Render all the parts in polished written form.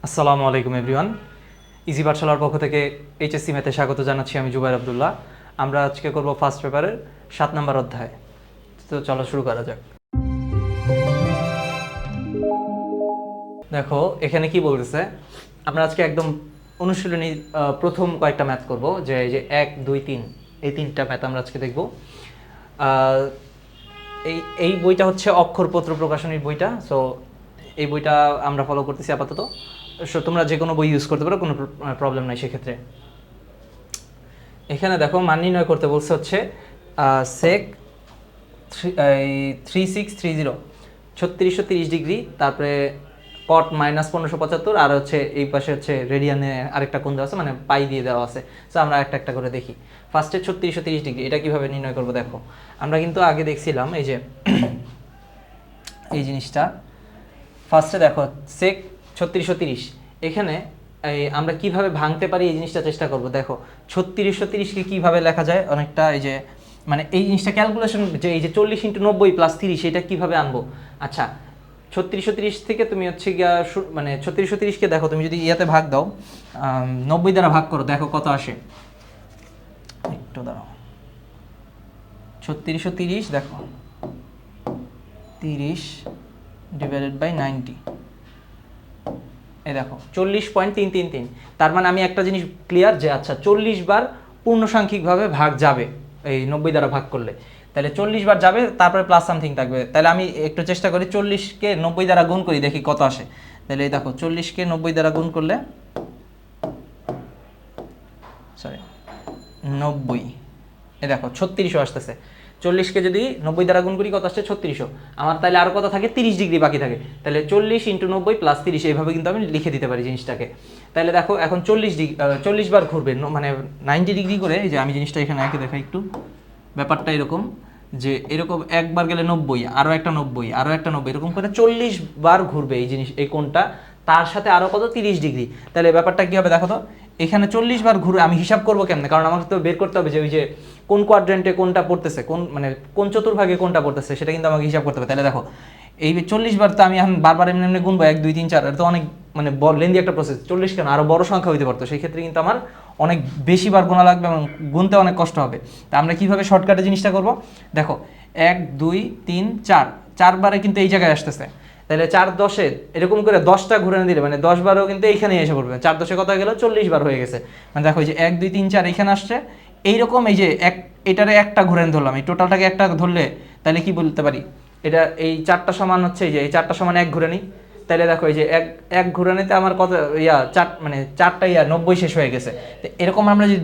আসসালামু আলাইকুম everyone. Easy পাঠশালার পক্ষ থেকে এইচএসসি ম্যাথে স্বাগত জানাচ্ছি। আমি জুবাইর আব্দুল্লাহ। আমরা আজকে করব ফার্স্ট পেপারের 7 নম্বর অধ্যায়। তো চলো শুরু করা যাক। দেখো এখানে কি বলতেছে, আমরা আজকে একদম অনুশীলনী প্রথম কয়েকটা ম্যাথ করব, যে এই যে 1 2 3 এই তিনটা ম্যাথ আমরা আজকে দেখব। এই এই বইটা হচ্ছে অক্ষরপত্র প্রকাশনীর বইটা। সো এই বইটা আমরা ফলো করতেছি আপাতত। সো তোমরা যে কোনো বই ইউজ করতে পারো, কোনো প্রবলেম নাই সেক্ষেত্রে। এখানে দেখো মান নির্ণয় করতে বলছে হচ্ছে সেক 3630 3630 তারপরে কট -1575, আর হচ্ছে এই পাশে হচ্ছে রেডিয়ানে আরেকটা কোণ দেওয়া আছে, মানে পাই দিয়ে দেওয়া আছে। সো আমরা একটা একটা করে দেখি। ফার্স্টে 3630 এটা কিভাবে নির্ণয় করব দেখো। আমরা কিন্তু আগে দেখছিলাম এই যে এই জিনিসটা। ফার্স্টে দেখো সেক 3630, এখানে এই আমরা কিভাবে ভাঙতে পারি এই জিনিসটা চেষ্টা করব। দেখো 3630কে কিভাবে লেখা যায়, অনেকটা এই যে মানে এই জিনিসটা ক্যালকুলেশন, যে এই যে 40 × 90 + 30 এটা কিভাবে আনবো। আচ্ছা 3630 থেকে তুমি হচ্ছে গিয়া মানে 3630কে দেখো, তুমি যদি ইয়াতে ভাগ দাও 90 দ্বারা ভাগ করো, দেখো কত আসে। একটু দাঁড়াও, 3630 দেখো 30 / 90, এই দেখো 40.333। তার মানে আমি একটা জিনিস ক্লিয়ার, যে আচ্ছা 40 বার পূর্ণসাংখ্যিকভাবে ভাগ যাবে এই 90 দ্বারা ভাগ করলে। তাহলে 40 বার যাবে, তারপরে প্লাস সামথিং থাকবে। তাহলে আমি একটু চেষ্টা করি 40কে 90 দ্বারা গুণ করি, দেখি কত আসে। তাহলে এই দেখো 40কে 90 দ্বারা গুণ করলে, সরি 90, এই দেখো 3600 আসতেছে। 40কে যদি 90 দ্বারা গুণ করি কত আসছে, 3600। আমার তাহলে আর কত থাকে, 30 ডিগ্রি বাকি থাকে। তাহলে 40 × 90 + 30, এইভাবে কিন্তু আমি লিখে দিতে পারি জিনিসটাকে। তাহলে দেখো এখন 40 বার ঘুরবে, মানে 90 ডিগ্রি করে। এই যে আমি জিনিসটা এখানে একে দেখাই একটু। ব্যাপারটা এরকম যে এরকম একবার গেলে 90, আরও একটা 90, আরও একটা 90, এরকম করে 40 বার ঘুরবে এই জিনিস, এই কোণটা। তার সাথে আরও কত, 30 ডিগ্রি। তাহলে ব্যাপারটা কী হবে দেখো তো। এখানে 40 বার ঘুরে আমি হিসাব করবো কেমনে, কারণ আমাকে তো বের করতে হবে যে ওই যে কোন কোয়াড্রেন্টে কোনটা পড়তেছে, কোন মানে কোন চতুর্ভাগে কোনটা পড়তেছে, সেটা কিন্তু আমাকে হিসাব করতে হবে। তাহলে দেখো এই 40 বার তো আমি এখন বারবার এমনি এমনি গুনবো 1 2 3 4, এটা তো অনেক মানে লেন্দি একটা প্রসেস। 40 কেন, আরও বড় সংখ্যা হইতে পারতো, সেই ক্ষেত্রে কিন্তু আমার অনেক বেশি বার গোনা লাগবে এবং গুনতে অনেক কষ্ট হবে। তা আমরা কীভাবে শর্টকাটে জিনিসটা করব দেখো। 1 2 3 4, 4 বারে কিন্তু এই জায়গায় আসতেছে। তাহলে 4 10 এরকম করে 10টা ঘুরে দিলে, মানে 10 বারও কিন্তু এইখানেই এসে পড়বে। 4 10 কত হয়ে গেল, 40 বার হয়ে গেছে। মানে দেখো এই যে 1 2 3 4 এখানে আসছে। এইরকম এই যে এটারে একটা ঘুরে ধরলাম, এই টোটালটাকে একটা ধরলে তাহলে কি বলতে পারি, এটা এই 4টা সমান হচ্ছে, এই যে এই 4টা সমান 1 ঘুরে নিই। তাহলে দেখো এই যে এক ঘুরে নিতে আমার কত 4, মানে 4টা 90 শেষ হয়ে গেছে। তো এরকম আমরা যদি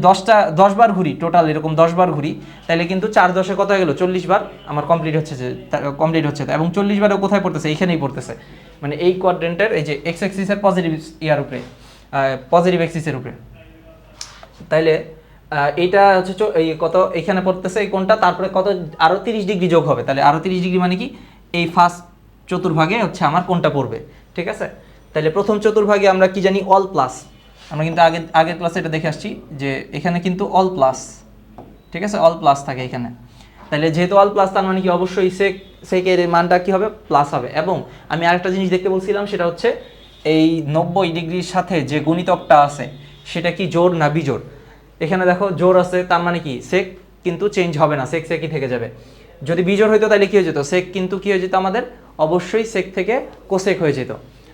10 বার ঘুরি, টোটাল এরকম 10 বার ঘুরি, তাহলে কিন্তু 4 10 কত হয়ে গেল, 40 বার আমার কমপ্লিট হচ্ছে, এবং 40 বারও কোথায় পড়তেছে, এইখানেই পড়তেছে, মানে এই কোয়াড্রেন্টের এই যে এক্স অ্যাক্সিসের পজিটিভ উপরে, পজিটিভ অ্যাক্সিসের উপরে। তাইলে এইটা হচ্ছে এই কত এখানে পড়তেছে এই কোণটা, তারপরে কত আরও 30 ডিগ্রি যোগ হবে। তাহলে আরও 30 ডিগ্রি মানে কি, এই ফার্স্ট চতুর্ভাগে হচ্ছে আমার কোণটা পড়বে। ঠিক আছে, তাহলে প্রথম চতুর্ভাগে আমরা কি জানি, অল প্লাস। আমরা কিন্তু আগের ক্লাসে এটা দেখে আসছি যে এখানে কিন্তু অল প্লাস। ঠিক আছে, অল প্লাস থাকে এখানে। তাহলে যেহেতু অল প্লাস, তার মানে কি অবশ্যই সেকের মানটা কি হবে, প্লাস হবে। এবং আমি আরেকটা জিনিস দেখতে বলছিলাম, সেটা হচ্ছে এই 90 ডিগ্রির সাথে যে গুণিতকটা আছে সেটা কি জোড় না বিজোড়। এখানে দেখো জোড় আছে, তার মানে কি সেক কিন্তু চেঞ্জ হবে না, সেকই থেকে যাবে। যদি বিজোড় হইতো তাহলে কি হয়ে যেত, সেক কিন্তু কি হয়ে যেত আমাদের, অবশ্যই সেক থেকে কোসেক হয়ে যেত।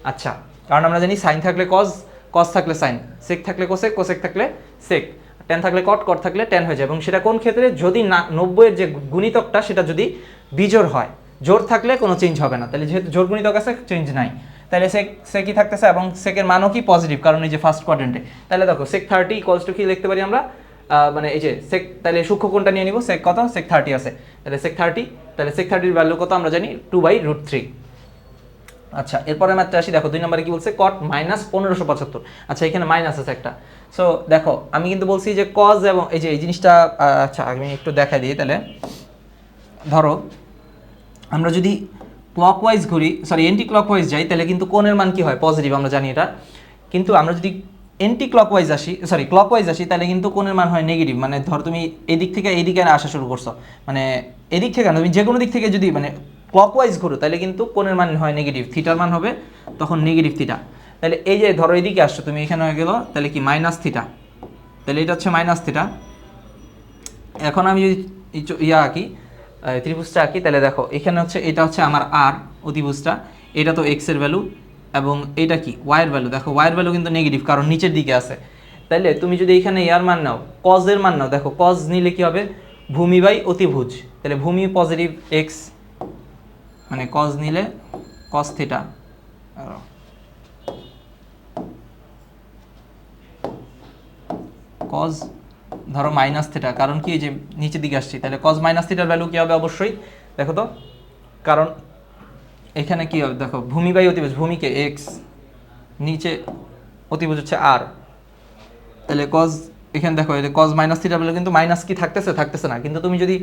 আচ্ছা, কারণ আমরা জানি সাইন থাকলে কজ, কজ থাকলে সাইন, সেক থাকলে কোসেক, কোসেক থাকলে সেক, টেন থাকলে কট, কট থাকলে টেন হয়ে যায়। এবং সেটা কোন ক্ষেত্রে, যদি 90-এর যে গুণিতকটা সেটা যদি বিজোড় হয়, জোড় থাকলে কোনো চেঞ্জ হবে না। তাহলে যেহেতু জোড় গুণিতক আছে, চেঞ্জ নাই। তাহলে সেকই থাকতেছে, এবং সেকের মানও কি পজিটিভ, কারণ এই যে ফার্স্ট কোয়াড্রেন্টে। তাহলে দেখো sec 30 = কি লিখতে পারি আমরা, মানে এই যে সেক, তাহলে সূক্ষ্ম কোণটা নিয়ে নিব, সেক কত, sec 30 আছে। তাহলে sec 30, তাহলে sec 30 এর ভ্যালু কত আমরা জানি, 2/√3। আচ্ছা, এরপরে ম্যাথটা আসি। দেখো 2 নম্বরে কি বলছে, cot -1575। আচ্ছা, এখানে মাইনাস আছে একটা। সো দেখো আমি কিন্তু বলছি যে কজ এবং এই যে এই জিনিসটা, আচ্ছা আমি একটু দেখাই দিই। তাহলে ধরো আমরা যদি ক্লকওয়াইজ ঘুরি, সরি এন্টি ক্লকওয়াইজ যাই, তাহলে কিন্তু কোণের মান কি হয়, পজিটিভ, আমরা জানি এটা। কিন্তু আমরা যদি এন্টি ক্লকওয়াইজ আসি, সরি ক্লকওয়াইজ আসি, তাহলে কিন্তু কোণের মান হয় নেগেটিভ। মানে ধর তুমি এদিক থেকে এইদিকে আসা শুরু করছো, মানে এদিক থেকে না, তুমি যে কোনো দিক থেকে যদি মানে ক্লকওয়াইজ ঘুরো, তাহলে কিন্তু কোণের মান হয় নেগেটিভ, থিটার মান হবে তখন নেগেটিভ থিটা। তাহলে এই যে ধরো এইদিকে আসছো তুমি, এখানে হয়ে গেল তাহলে কি মাইনাস থিটা, তাহলে এটা হচ্ছে মাইনাস থিটা। এখন আমি যদি ইয়া আঁকি, ত্রিভুজটা আঁকি, তাহলে দেখো এখানে হচ্ছে এটা হচ্ছে আমার আর অতিভুজটা, এটা তো এক্স এর ভ্যালু এবং এটা কি ওয়াইয়ের ভ্যালু। দেখো ওয়াইয়ের ভ্যালু কিন্তু নেগেটিভ কারণ নিচের দিকে আছে। তাইলে তুমি যদি এখানে ইয়ার মান নাও, কজের মান নাও, দেখো কজ নিলে কি হবে, ভূমি বাই অতিভুজ, তাহলে ভূমি পজিটিভ এক্স, মানে কজ নিলে কস থিটা, কজ ধরো মাইনাস থিটা, কারণ কি যে নিচের দিকে আসছি, তাহলে কজ মাইনাস থিটার ভ্যালু কী হবে অবশ্যই দেখো তো, কারণ এখানে কী হবে দেখো ভূমি বাই অতিভুজ, ভূমিকে এক্স, নিচে অতিভুজ হচ্ছে আর, তাহলে কজ এখানে দেখো এই কজ মাইনাস থিটার ভ্যালু কিন্তু মাইনাস কি থাকতেছে না, কিন্তু তুমি যদি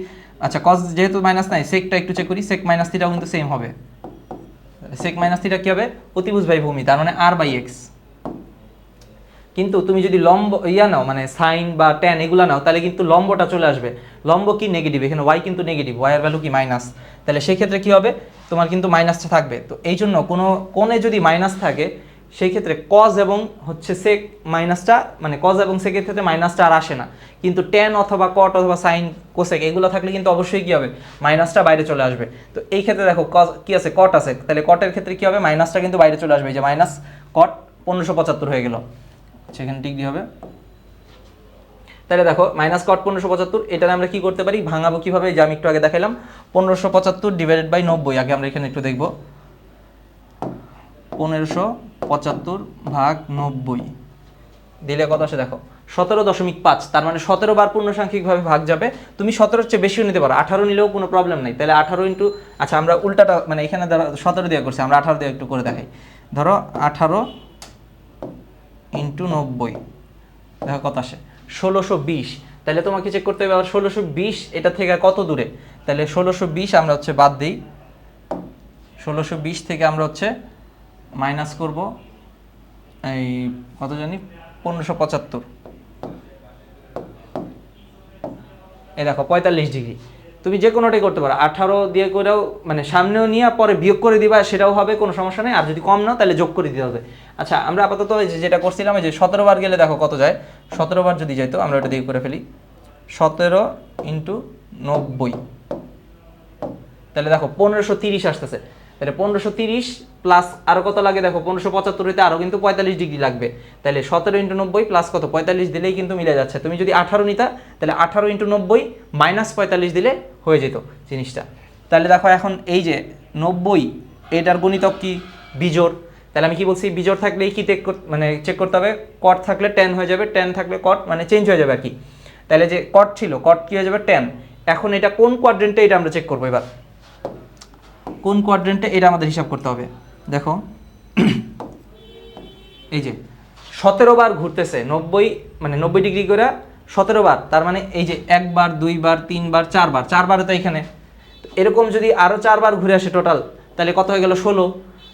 আচ্ছা কজ যেহেতু মাইনাস নাই, সেকটা একটু চেক করি, সেক মাইনাস থিটাও কিন্তু সেম হবে, সেক মাইনাস থিটা কী হবে অতিভুজ বাই ভূমি, তার মানে আর বাই এক্স। কিন্তু তুমি যদি লম্ব ইয়া নাও মানে সাইন বা ট্যান এগুলো নাও, তাহলে কিন্তু লম্বটা চলে আসবে, লম্ব কি নেগেটিভ, এখানে ওয়াই কিন্তু নেগেটিভ, ওয়াই এর ভ্যালু কি মাইনাস, তাহলে সেই ক্ষেত্রে কি হবে তোমার কিন্তু মাইনাসটা থাকবে। তো এই জন্য কোনো কোণে যদি মাইনাস থাকে সেই ক্ষেত্রে কজ এবং হচ্ছে সেক মাইনাসটা, মানে কজ এবং সেকের ক্ষেত্রে মাইনাসটা আর আসে না, কিন্তু ট্যান অথবা কট অথবা সাইন কোসেক এগুলো থাকলে কিন্তু অবশ্যই কী হবে মাইনাসটা বাইরে চলে আসবে। তো এই ক্ষেত্রে দেখো কজ কি আছে, কট আছে, তাহলে কটের ক্ষেত্রে কী হবে মাইনাসটা কিন্তু বাইরে চলে আসবে, এই যে মাইনাস কট 1575 হয়ে গেল, সেখানে ডিগ্রি হবে। তাহলে দেখো মাইনাস কট 1575, এটা আমরা কি করতে পারি ভাঙাবো কিভাবে, যে আমি একটু আগে দেখালাম 1575 ডিভাইডেড বাই 90, আগে আমরা এখানে একটু দেখব 1575 ভাগ 90 দিলে কত আসে দেখো 17.5, তার মানে 17 বার পূর্ণসাংখ্যিকভাবে ভাগ যাবে, তুমি 17-র চেয়ে বেশিও নিতে পারো, 18 নিলেও কোনো প্রবলেম নাই। তাহলে 18 ইন্টু, আচ্ছা আমরা উল্টাটা মানে এখানে ধরো 17 দিয়ে করছি, আমরা 18 দিয়ে একটু করে দেখাই, ধরো 18 ইন্টু 90 দেখো কত আসে 1620। তাহলে তোমাকে চেক করতে হবে আবার 1620 এটা থেকে কত দূরে, তাহলে 1620 আমরা হচ্ছে বাদ দিই, 1620 থেকে আমরা হচ্ছে মাইনাস করব এই কত জানি 1575, এই দেখো 45 ডিগ্রি। তুমি যে কোনোটাই করতে পারো, 18 দিয়ে করেও মানে সামনেও নিয়ে পরে বিয়োগ করে দিবা, সেটাও হবে, কোনো সমস্যা নেই, আর যদি কম নাও তাহলে যোগ করে দিতে হবে। আচ্ছা আমরা আপাতত যেটা করছিলাম যে 17 বার গেলে দেখো কত যায়, 17 বার যদি যাইতো আমরা ওটা দিয়ে করে ফেলি 17 ইন্টু 90, তাহলে দেখো 1530 আসতেছে, তাহলে 1530 প্লাস আরও কত লাগে দেখো 1575 হইতে আরও কিন্তু 45 ডিগ্রি লাগবে, তাহলে 17 ইন্টু 90 প্লাস কত 45 দিলেই কিন্তু মিলে যাচ্ছে। তুমি যদি 18 নিতা তাহলে 18 ইন্টু 90 মাইনাস 45 দিলে হয়ে যেত জিনিসটা। তাহলে দেখো এখন এই যে 90 এটার গণিতক কি বিজোড়, তাহলে আমি কি বলছি বিজোড় থাকলেই কি মানে চেক করতে হবে, কট থাকলে ট্যান হয়ে যাবে, ট্যান থাকলে কট, মানে চেঞ্জ হয়ে যাবে আর কি। তাহলে যে কট ছিল কট কি হয়ে যাবে ট্যান। এখন এটা কোন কোয়াড্রেন্টে এটা আমরা চেক করবো, এবার কোন কোয়াড্রেন্টে এটা আমাদের হিসাব করতে হবে। দেখো এই যে 17 বার ঘুরতেছে 90 মানে 90 ডিগ্রি করে 17 বার, তার মানে এই যে 1 বার 2 বার 3 বার 4 বার, 4 বারে তো এখানে এরকম যদি আরও 4 বার ঘুরে আসে টোটাল, তাহলে কত হয়ে গেল 16,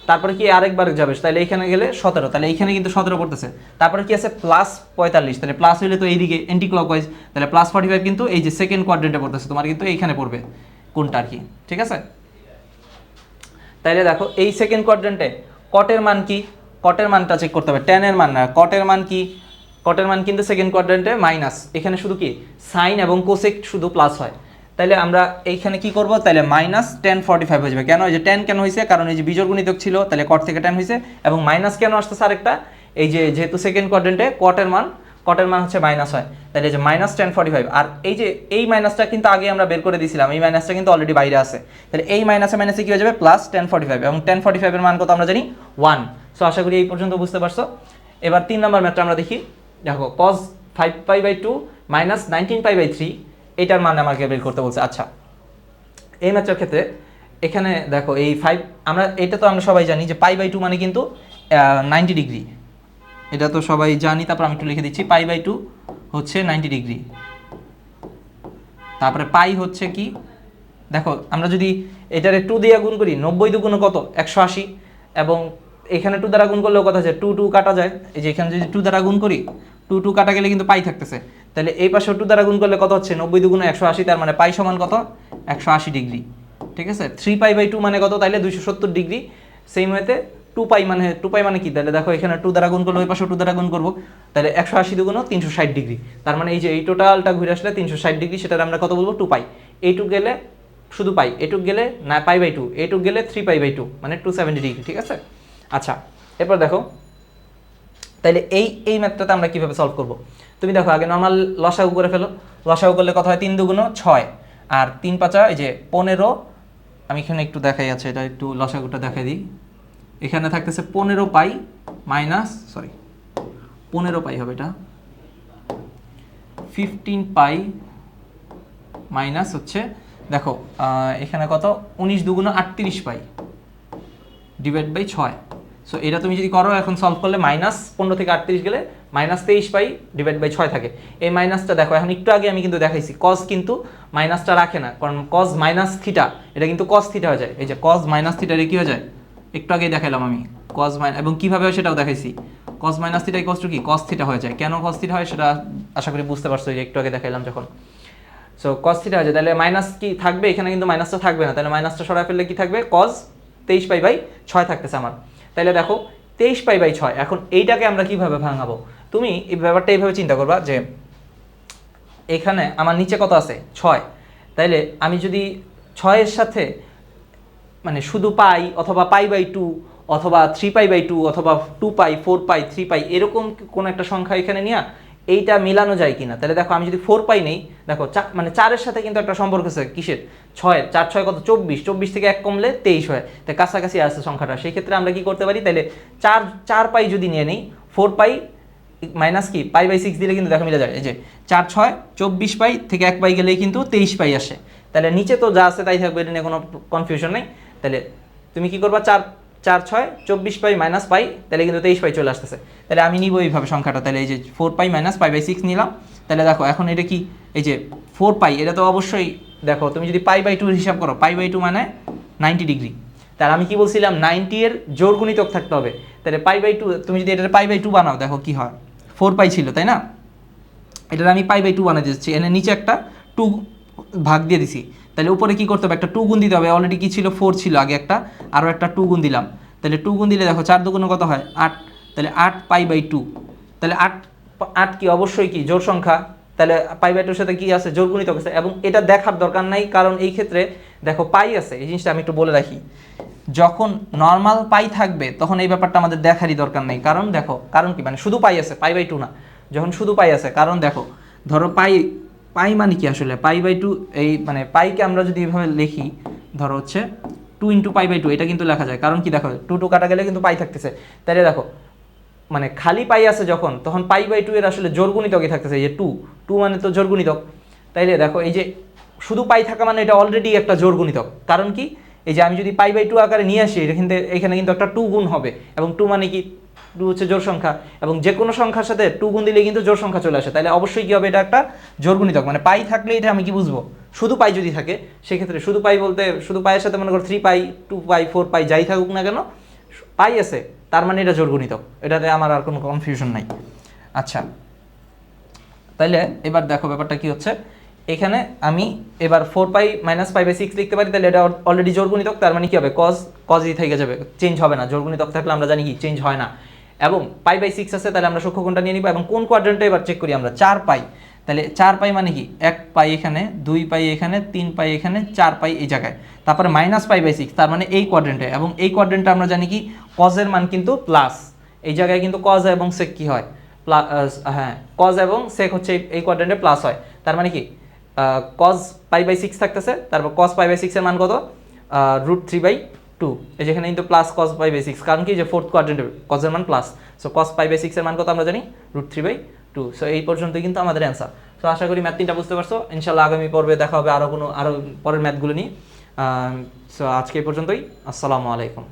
তারপরে কি আরেকবার যাবে তাহলে এইখানে গেলে 17, তাহলে এইখানে কিন্তু 17 পড়তেছে, তারপরে কি আছে প্লাস 45, তাহলে প্লাস হইলে তো এইদিকে অ্যান্টি ক্লকওয়াইজ, তাহলে প্লাস 45 কিন্তু এই যে সেকেন্ড কোয়াড্রেন্টে পড়তেছে, তোমার কিন্তু এইখানে পড়বে কোনটা আর কি, ঠিক আছে। তাইলে দেখো এই সেকেন্ড কোয়াড্রেন্টে কটের মান কি, কটের মানটা চেক করতে হবে, ট্যানের মান না, কটের মান কি, কটের মান কিন্তু সেকেন্ড কোয়াড্রেন্টে মাইনাস, এখানে শুধু কি সাইন এবং কোসেক শুধু প্লাস হয়, তাহলে আমরা এইখানে কি করব, তাহলে মাইনাস 1045 হয়ে যাবে। কেন এই যে 10 কেন হয়েছে, কারণ এই যে বিজোড় গুণিতক ছিল, তাহলে কট থেকে 10 হয়েছে, এবং মাইনাস কেন আসতেছে আরেকটা, এই যে যেহেতু সেকেন্ড কোয়াড্রেন্টে কটের মান হচ্ছে মাইনাস হয়, তাহলে এই যে মাইনাস 1045, আর এই যে এই মাইনাসটা কিন্তু আগে আমরা বের করে দিয়েছিলাম, এই মাইনাসটা কিন্তু অলরেডি বাইরে আছে, তাহলে এই মাইনাসে মাইনাসে কি হয়ে যাবে প্লাস 1045, এবং 1045 এর মান কত আমরা জানি 1। সো আশা করি এই পর্যন্ত বুঝতে পারছো। এবার 3 নম্বর ম্যাথটা আমরা দেখি, দেখো cos 5π/2 মাইনাস 19π/3 এটার মান আমাকে বের করতে বলছে। আচ্ছা এই ম্যাথটার ক্ষেত্রে এখানে দেখো এই 5 আমরা এটা তো আমরা সবাই জানি যে π/2 মানে কিন্তু 90 ডিগ্রি, এটা তো সবাই জানি, তারপর আমি একটু লিখে দিচ্ছি π/2 হচ্ছে 90 ডিগ্রি, তারপরে পাই হচ্ছে কি দেখো আমরা যদি এটারে 2 দিয়ে গুণ করি 90 দুগুণ কত 180, এবং এখানে 2 দ্বারা গুণ করলেও কত আছে 2 2 কাটা যায়, এই যে এখানে যদি 2 দ্বারা গুণ করি 2 2 কাটা গেলে কিন্তু পাই থাকতেছে, তাহলে এই পাশে 2 দ্বারা গুণ করলে কত হচ্ছে 90 দুগুণ 180, তার মানে পাই সমান কত 180 ডিগ্রি, ঠিক আছে। 3π/2 মানে কত তাইলে 270 ডিগ্রি, সেম ওয়েতে 2 পাই মানে কি, তাহলে দেখো এখানে 2 দ্বারা গুণ করলে ওই পাশে 2 দ্বারা গুণ করবো, তাহলে 180 দুগুণ 360 ডিগ্রি, তার মানে এই যে এই টোটালটা ঘুরে আসলে 360 ডিগ্রি, সেটার আমরা কত বলবো 2 পাই। এইটুক গেলে শুধু পাই, এটুক গেলে না পাই/2, এইটুক গেলে 3π/2 মানে 270 ডিগ্রি, ঠিক আছে। আচ্ছা এরপর দেখো তাইলে এই ম্যাথটাতে আমরা কীভাবে সলভ করব। তুমি দেখো আগে নর্মাল লসাগু করে ফেলো, লসাগু করলে কত হয় 3 দুগুণ 6 আর 3 পাঁচা এই যে 15, আমি এখানে একটু দেখাই আছে, এটা একটু লসাগুটা দেখাই দিই। এখানে থাকতেছে 15 পাই মাইনাস 15 পাই হবে এটা, 15 পাই মাইনাস হচ্ছে দেখো এখানে কত 19 দুগুণ 38 পাই /6। সো এটা তুমি যদি করো এখন সলভ করলে -15 থেকে 38 গেলে -23 পাই /6 থাকে। এই মাইনাসটা দেখো এখন একটু আগে আমি কিন্তু দেখাইছি কস কিন্তু মাইনাসটা রাখে না, কারণ কস মাইনাস থিটা এটা কিন্তু কস থিটা হয়ে যায়। এই যে কস মাইনাস থিটা কি হয়ে যায় একটু আগে দেখাইলাম আমি, কস মাইনাস, এবং কিভাবে হয় সেটাও দেখাইছি। কস মাইনাস থিটা ইকুয়ালস টু কি কস থিটা হয়ে যায়। কেন কস থিটা হয় সেটা আশা করি বুঝতে পারছো, যে একটু আগে দেখাইলাম যখন। সো কস থিটা হয়ে যায়, তাহলে মাইনাস কি থাকবে এখানে, কিন্তু মাইনাসটা থাকবে না, তাহলে মাইনাসটা সরাই ফেললে কি থাকবে কস 23 পাই/6 থাকতেছে আমার। তাহলে দেখো 23 পাই/6, এখন এইটাকে আমরা কিভাবে ভাঙাবো। তুমি এই ব্যাপারটা এইভাবে চিন্তা করবা যে এখানে আমার নিচে কত আছে 6, তাইলে আমি যদি 6-এর সাথে মানে শুধু পাই অথবা পাই/2 অথবা 3π/2 অথবা 2 পাই 4 পাই 3 পাই এরকম কোন একটা সংখ্যা এখানে নিয়ে এইটা মিলানো যায় কিনা। তাহলে দেখো আমি যদি 4 পাই নেই, দেখো মানে 4-এর সাথে কিন্তু একটা সম্পর্ক আছে কিসের 6-এর, 4 6 কত 24 থেকে 1 কমলে 23 হয়, তাই কাছাকাছি আছে সংখ্যাটা। সেই ক্ষেত্রে আমরা কি করতে পারি, তাহলে 4 পাই যদি নিয়ে নিই, 4 পাই মাইনাস কি পাই/6 দিলে কিন্তু দেখো মিলে যায়। এই যে 4 6 24 পাই থেকে 1 পাই গেলেই কিন্তু 23 পাই আসে। তাহলে নিচে তো যা আছে তাই থাকবে, এটা নিয়ে কোনো কনফিউশন নেই। তাহলে তুমি কি করবা 4 6 24 পাই মাইনাস পাই, তাহলে কিন্তু 23 পাই চলে আসতেছে। তাহলে আমি নিব এইভাবে সংখ্যাটা, তাহলে এই যে 4 পাই মাইনাস পাই/6 নিলাম। তাহলে দেখো এখন এটা কি এই যে 4 পাই, এটা তো অবশ্যই দেখো তুমি যদি পাই/2 হিসাব করো, পাই/2 মানে 90 ডিগ্রি। তাহলে আমি কি বলছিলাম 90 এর জোড় গুণিতক থাকতে হবে। তাহলে পাই/2 তুমি যদি এটা পাই/2 বানাও, দেখো কি হয় 4 পাই ছিল তাই না, এটা আমি পাই/2 বানাতে যাচ্ছি, এনে নিচে একটা 2 ভাগ দিয়ে দিছি। তাহলে উপরে কি করতে হবে, একটা 2 গুণ দিতে হবে। অলরেডি কি ছিল 4 ছিল আগে একটা, আরও একটা 2 গুণ দিলাম। তাহলে 2 গুণ দিলে দেখো 4 দুগুণে কত হয় 8, তাহলে 8 পাই/2। তাহলে 8 কি অবশ্যই কি জোড় সংখ্যা, তাহলে পাই/2 এর সাথে কি আছে জোড় গুণিতক আছে। এবং এটা দেখার দরকার নাই, কারণ এই ক্ষেত্রে দেখো পাই আছে, এই জিনিসটা আমি একটু বলে রাখি, যখন নর্মাল পাই থাকবে তখন এই ব্যাপারটা আমাদের দেখারই দরকার নেই। কারণ দেখো কারণ কি মানে শুধু পাই আছে পাই/2 না, যখন শুধু পাই আছে, কারণ দেখো ধরো পাই মানে কি আসলে পাই/2, এই মানে পাইকে আমরা যদি এইভাবে লিখি, ধরো হচ্ছে 2 × পাই/2, এটা কিন্তু লেখা যায়। কারণ কি দেখো 2 কাটা গেলে কিন্তু পাই থাকতেছে। তাহলে দেখো মানে খালি পাই আছে যখন, তখন পাই/2 এর আসলে জোড় গুণিতকই থাকতেছে, এই যে 2 মানে তো জোড় গুণিতক। তাইলে দেখো এই যে শুধু পাই থাকা মানে এটা অলরেডি একটা জোড় গুণিতক। কারণ কি এই যে আমি যদি পাই/2 আকারে নিয়ে আসি, এখানে কিন্তু একটা 2 গুণ হবে, এবং 2 মানে কি 2 হচ্ছে জোড় সংখ্যা, এবং যে কোনো সংখ্যার সাথে 2 গুণ দিলে কিন্তু জোড় সংখ্যা চলে আসে। তাহলে অবশ্যই কি হবে, এটা একটা জোড় গুণিতক। মানে পাই থাকলে এটা আমি কি বুঝবো, শুধু পাই যদি থাকে সেক্ষেত্রে শুধু পাই বলতে শুধু পাইয়ের সাথে মনে করো 3 পাই 2 পাই 4 পাই যাই থাকুক না কেন, পাই আছে তার মানে এটা জোড় গুণিতক, এটাতে আমার আর কোনো কনফিউশন নাই। আচ্ছা তাইলে এবার দেখো ব্যাপারটা কি হচ্ছে, এখানে আমি এবার 4 পাই মাইনাস পাই/6 লিখতে পারি। তাহলে এটা অলরেডি জোড় গুণিতক, তার মানে কি হবে কজই থেকে যাবে, চেঞ্জ হবে না। জোড় গুণিতক থাকলে আমরা জানি কি চেঞ্জ হয় না। এবং পাই/6 আছে, তাহলে আমরা সূক্ষ্মকোণটা নিয়ে নিব। এবং কোন কোয়াড্রেন্টে এবার চেক করি আমরা 4 পাই, তাহলে 4 পাই মানে কি 1 পাই এখানে, 2 পাই এখানে, 3 পাই এখানে, 4 পাই এই জায়গায়, তারপরে মাইনাস পাই/6, তার মানে এই কোয়াড্রেন্টে। এবং এই কোয়াড্রেন্টে আমরা জানি কি কজের মান কিন্তু প্লাস, এই জায়গায় কিন্তু কজ এবং সেক কি হয় প্লাস, হ্যাঁ কজ এবং সেক হচ্ছে এই কোয়াড্রেন্টে প্লাস হয়। তার মানে কি কজ পাই/6 থাকতেছে, তারপর কজ পাই/6 এর মান কত √3/2, এই যেখানে কিন্তু প্লাস কজ পাই/6, কারণ কি যে ফোর্থ কোয়াড্রেন্টে কজের মান প্লাস। সো কজ পাই/6 এর মান কত আমরা জানি √3/2। সো এই পর্যন্ত কিন্তু আমাদের অ্যান্সার। সো আশা করি ম্যাথ 3টা বুঝতে পারছো। ইনশাল্লাহ আগামী পর্বে দেখা হবে আরও পরের ম্যাথগুলো নিয়ে। সো আজকে এই পর্যন্তই, আসসালামু আলাইকুম।